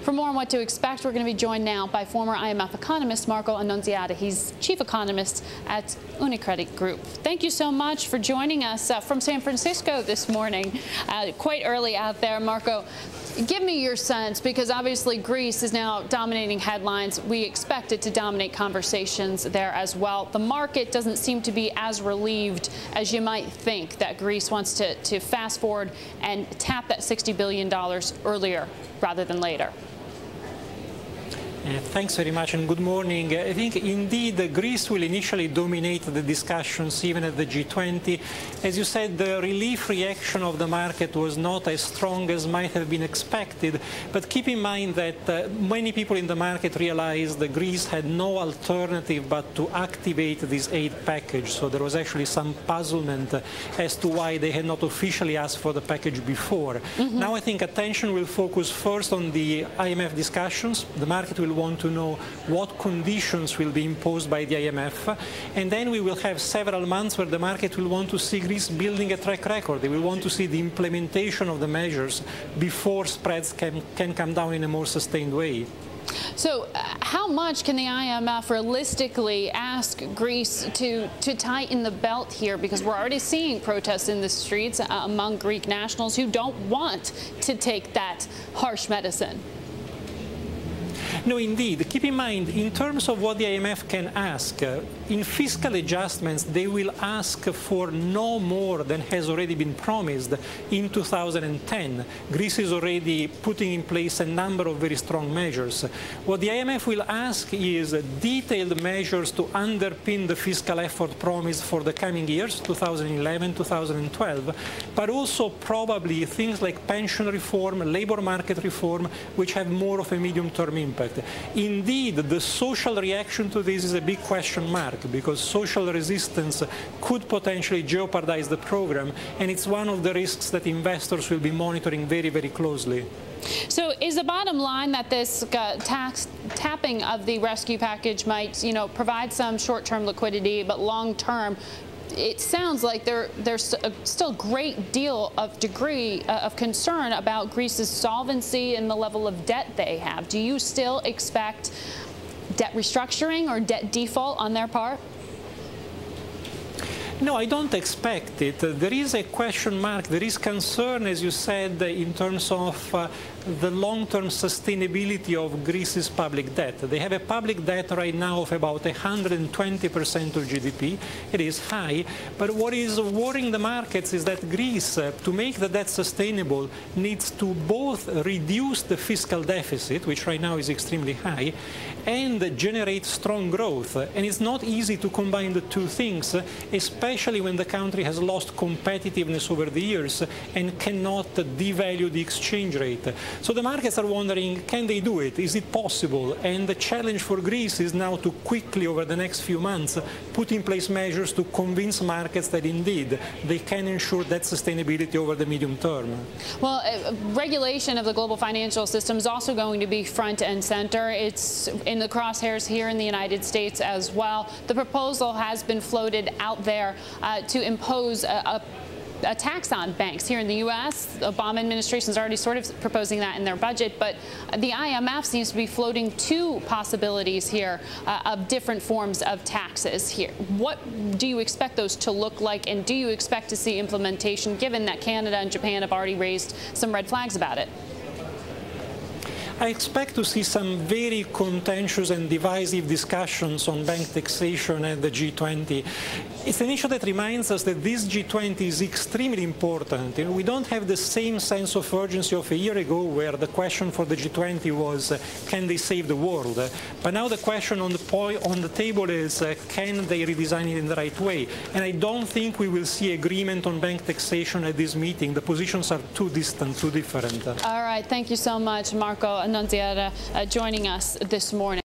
For more on what to expect, we're going to be joined now by former IMF economist Marco Annunziata. He's chief economist at UniCredit Group. Thank you so much for joining us from San Francisco this morning. Quite early out there, Marco. Give me your sense, because obviously Greece is now dominating headlines. We expect it to dominate conversations there as well. The market doesn't seem to be as relieved as you might think that Greece wants to fast forward and tap that $60 billion earlier rather than later. Thanks very much and good morning. I think indeed Greece will initially dominate the discussions even at the G20. As you said, the relief reaction of the market was not as strong as might have been expected, but keep in mind that many people in the market realized that Greece had no alternative but to activate this aid package. So there was actually some puzzlement as to why they had not officially asked for the package before. Now I think attention will focus first on the IMF discussions. The market will want to know what conditions will be imposed by the IMF, and then we will have several months where the market will want to see Greece building a track record. They will want to see the implementation of the measures before spreads can come down in a more sustained way. So how much can the IMF realistically ask Greece to tighten the belt here? Because we're already seeing protests in the streets among Greek nationals who don't want to take that harsh medicine. No, indeed. Keep in mind, in terms of what the IMF can ask, in fiscal adjustments, they will ask for no more than has already been promised in 2010. Greece is already putting in place a number of very strong measures. What the IMF will ask is detailed measures to underpin the fiscal effort promised for the coming years, 2011, 2012, but also probably things like pension reform, labor market reform, which have more of a medium-term impact. Indeed, the social reaction to this is a big question mark, because social resistance could potentially jeopardize the program, and it's one of the risks that investors will be monitoring very, very closely. So is the bottom line that this tapping of the rescue package might, provide some short-term liquidity, but long-term, it sounds like there's still a great deal of degree of concern about Greece's solvency and the level of debt they have. Do you still expect debt restructuring or debt default on their part? No, I don't expect it. There is a question mark. There is concern, as you said, in terms of the long-term sustainability of Greece's public debt. They have a public debt right now of about 120% of GDP. It is high, but what is worrying the markets is that Greece, to make the debt sustainable, needs to both reduce the fiscal deficit, which right now is extremely high, and generate strong growth. And it's not easy to combine the two things, especially when the country has lost competitiveness over the years and cannot devalue the exchange rate. So the markets are wondering, can they do it? Is it possible? And the challenge for Greece is now to quickly, over the next few months, put in place measures to convince markets that indeed they can ensure that sustainability over the medium term. Well, regulation of the global financial system is also going to be front and center. It's in the crosshairs here in the United States as well. The proposal has been floated out there to impose a tax on banks here in the U.S. The Obama administration is already sort of proposing that in their budget, but the IMF seems to be floating two possibilities here of different forms of taxes here. What do you expect those to look like, and do you expect to see implementation, given that Canada and Japan have already raised some red flags about it? I expect to see some very contentious and divisive discussions on bank taxation at the G20. It's an issue that reminds us that this G20 is extremely important. We don't have the same sense of urgency of a year ago, where the question for the G20 was, can they save the world? But now the question on the table is, can they redesign it in the right way? And I don't think we will see agreement on bank taxation at this meeting. The positions are too distant, too different. All right. Thank you so much, Marco Annunziata, joining us this morning.